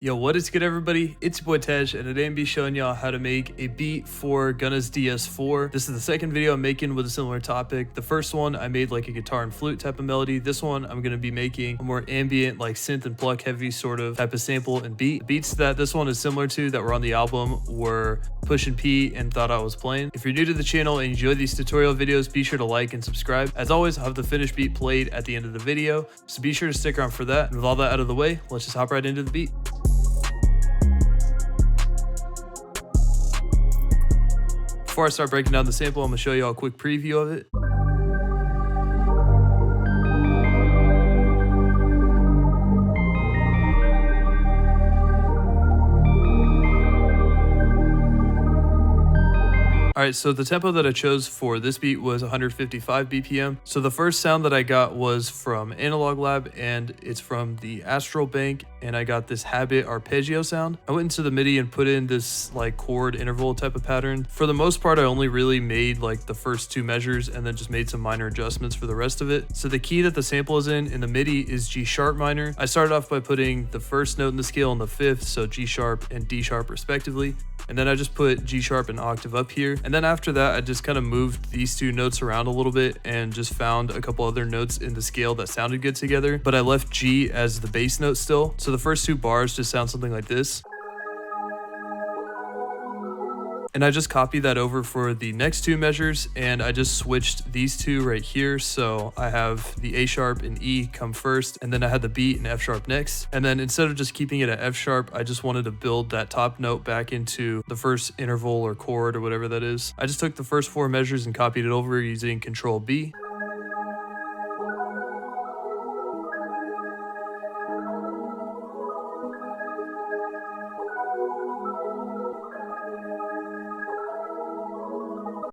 Yo, what is good, everybody? It's your boy Tej, and today I'm gonna be showing y'all how to make a beat for Gunna's DS4. This is the second video I'm making with a similar topic. The first one I made like a guitar and flute type of melody. This one I'm gonna be making a more ambient, like synth and pluck heavy sort of type of sample and beat. The beats that this one is similar to that were on the album were Push and P and Thought I Was Playing. If you're new to the channel and enjoy these tutorial videos, be sure to like and subscribe. As always, I'll have the finished beat played at the end of the video, so be sure to stick around for that. And with all that out of the way, let's just hop right into the beat. Before I start breaking down the sample, I'm going to show you all a quick preview of it. Alright, so the tempo that I chose for this beat was 155 BPM. So the first sound that I got was from Analog Lab, and it's from the Astral Bank, and I got this Habit arpeggio sound. I went into the MIDI and put in this like chord interval type of pattern. For the most part, I only really made like the first two measures and then just made some minor adjustments for the rest of it. So the key that the sample is in the MIDI is G sharp minor. I started off by putting the first note in the scale in the fifth, so G sharp and D sharp respectively. And then I just put G sharp an octave up here. And then after that, I just kind of moved these two notes around a little bit and just found a couple other notes in the scale that sounded good together. But I left G as the bass note still. So the first two bars just sound something like this. And I just copied that over for the next two measures, and I just switched these two right here. So I have the A sharp and E come first, and then I had the B and F sharp next. And then instead of just keeping it at F sharp, I just wanted to build that top note back into the first interval or chord or whatever that is. I just took the first four measures and copied it over using Control B.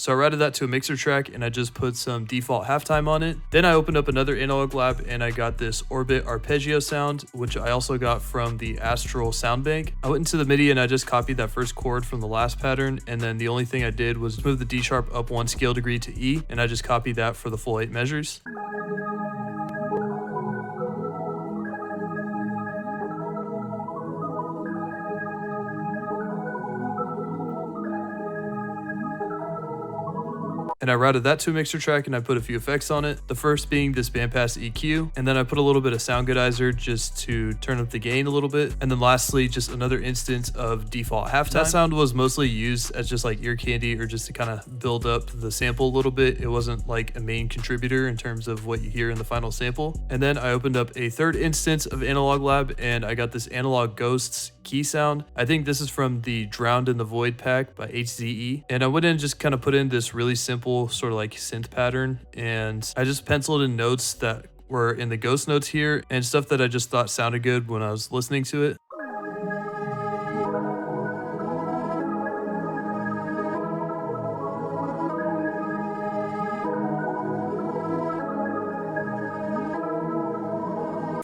So I routed that to a mixer track and I just put some default halftime on it. Then I opened up another Analog Lab and I got this Orbit arpeggio sound, which I also got from the Astral Sound Bank. I went into the MIDI and I just copied that first chord from the last pattern, and then the only thing I did was move the D sharp up one scale degree to E, and I just copied that for the full 8 measures. And I routed that to a mixer track and I put a few effects on it. The first being this bandpass EQ, and then I put a little bit of sound goodizer just to turn up the gain a little bit. And then lastly, just another instance of default halftime. That sound was mostly used as just like ear candy or just to kind of build up the sample a little bit. It wasn't like a main contributor in terms of what you hear in the final sample. And then I opened up a third instance of Analog Lab and I got this Analog Ghosts key sound. I think this is from the Drowned in the Void pack by HZE. And I went in and just kind of put in this really simple sort of like synth pattern, and I just penciled in notes that were in the ghost notes here and stuff that I just thought sounded good when I was listening to it.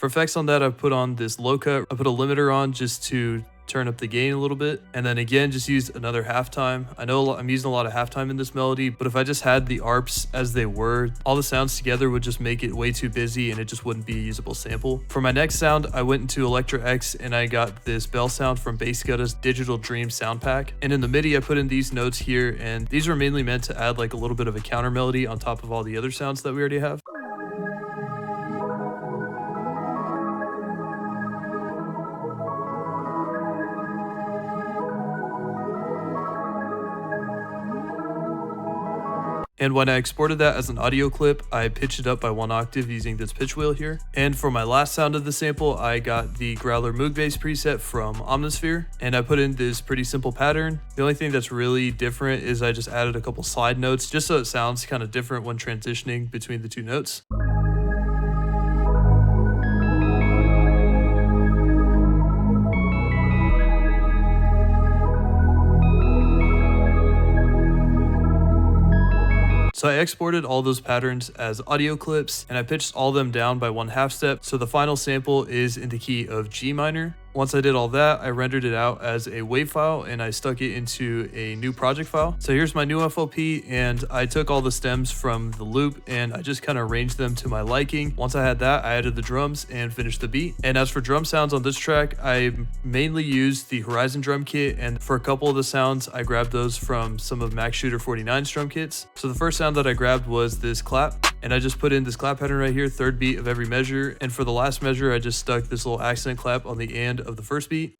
For effects on that, I put on this low cut. I put a limiter on just to turn up the gain a little bit, and then again just used another halftime. I know I'm using a lot of halftime in this melody, but if I just had the arps as they were, all the sounds together would just make it way too busy and it just wouldn't be a usable sample. For my next sound, I went into Electra X and I got this bell sound from Bassgutta's Digital Dream sound pack. And in the MIDI, I put in these notes here, and these were mainly meant to add like a little bit of a counter melody on top of all the other sounds that we already have. And when I exported that as an audio clip, I pitched it up by 1 octave using this pitch wheel here. And for my last sound of the sample, I got the Growler Moog Bass preset from Omnisphere, and I put in this pretty simple pattern. The only thing that's really different is I just added a couple slide notes just so it sounds kind of different when transitioning between the two notes. So I exported all those patterns as audio clips and I pitched all them down by 1/2 step. So the final sample is in the key of G minor. Once I did all that, I rendered it out as a WAV file and I stuck it into a new project file. So here's my new FLP, and I took all the stems from the loop and I just kind of arranged them to my liking. Once I had that, I added the drums and finished the beat. And as for drum sounds on this track, I mainly used the Horizon drum kit, and for a couple of the sounds, I grabbed those from some of Max Shooter 49's drum kits. So the first sound that I grabbed was this clap, and I just put in this clap pattern right here, third beat of every measure. And for the last measure, I just stuck this little accent clap on the end of the first beat.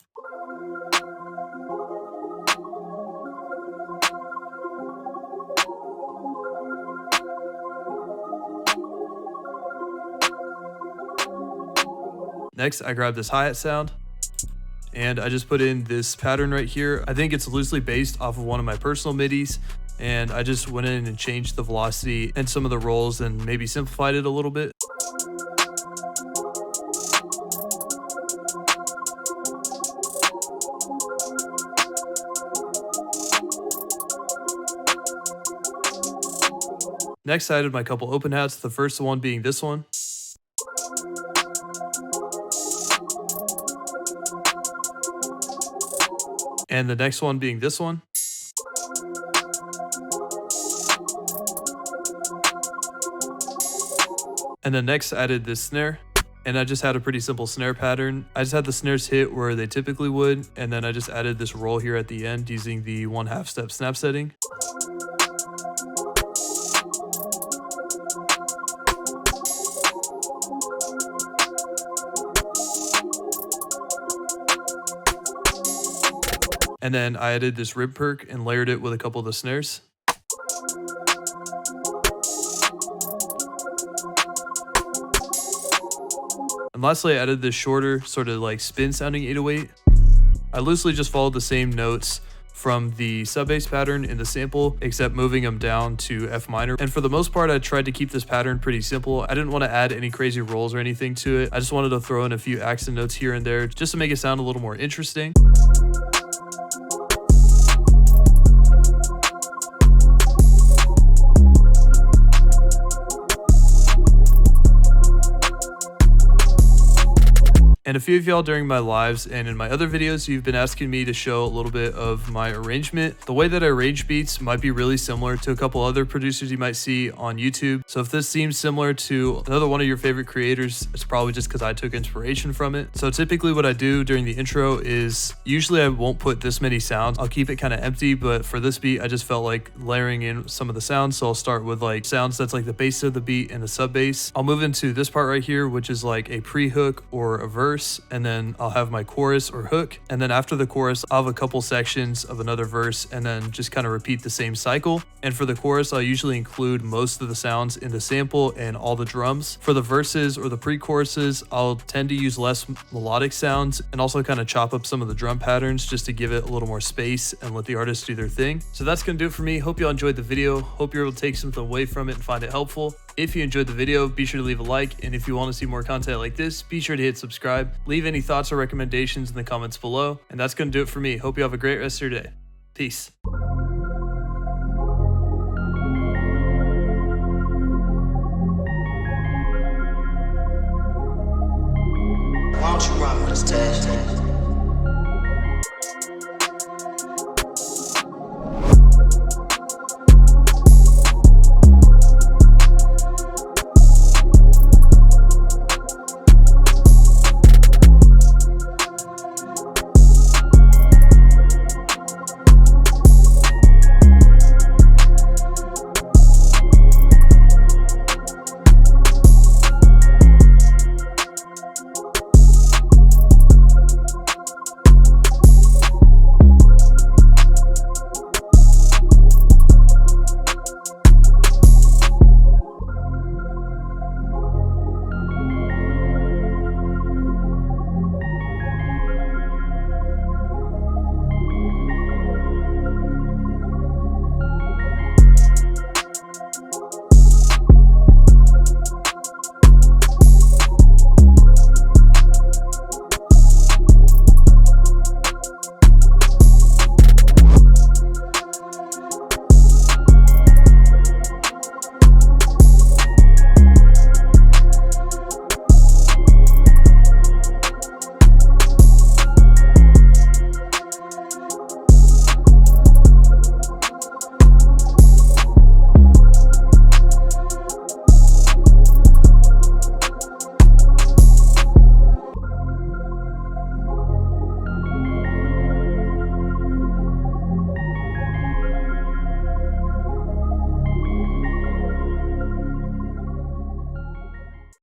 Next, I grabbed this hi-hat sound, and I just put in this pattern right here. I think it's loosely based off of one of my personal midis, and I just went in and changed the velocity and some of the rolls and maybe simplified it a little bit. Next, I added my couple open hats, the first one being this one. And the next one being this one. And then next I added this snare, and I just had a pretty simple snare pattern. I just had the snares hit where they typically would, and then I just added this roll here at the end using the 1/2 step snap setting. And then I added this rib perc and layered it with a couple of the snares. And lastly, I added this shorter, sort of like spin sounding 808. I loosely just followed the same notes from the sub bass pattern in the sample, except moving them down to F minor. And for the most part, I tried to keep this pattern pretty simple. I didn't want to add any crazy rolls or anything to it. I just wanted to throw in a few accent notes here and there just to make it sound a little more interesting. And a few of y'all during my lives and in my other videos, you've been asking me to show a little bit of my arrangement. The way that I arrange beats might be really similar to a couple other producers you might see on YouTube. So if this seems similar to another one of your favorite creators, it's probably just because I took inspiration from it. So typically what I do during the intro is usually I won't put this many sounds. I'll keep it kind of empty, but for this beat, I just felt like layering in some of the sounds. So I'll start with like sounds that's like the bass of the beat and the sub bass. I'll move into this part right here, which is like a pre-hook or a verse. And then I'll have my chorus or hook, and then after the chorus I'll have a couple sections of another verse, and then just kind of repeat the same cycle. And for the chorus, I'll usually include most of the sounds in the sample and all the drums. For the verses or the pre-choruses, I'll tend to use less melodic sounds and also kind of chop up some of the drum patterns just to give it a little more space and let the artist do their thing. So that's gonna do it for me. Hope y'all enjoyed the video. Hope you're able to take something away from it and find it helpful. If you enjoyed the video, be sure to leave a like, and if you want to see more content like this, be sure to hit subscribe. Leave any thoughts or recommendations in the comments below, and that's going to do it for me. Hope you have a great rest of your day. Peace.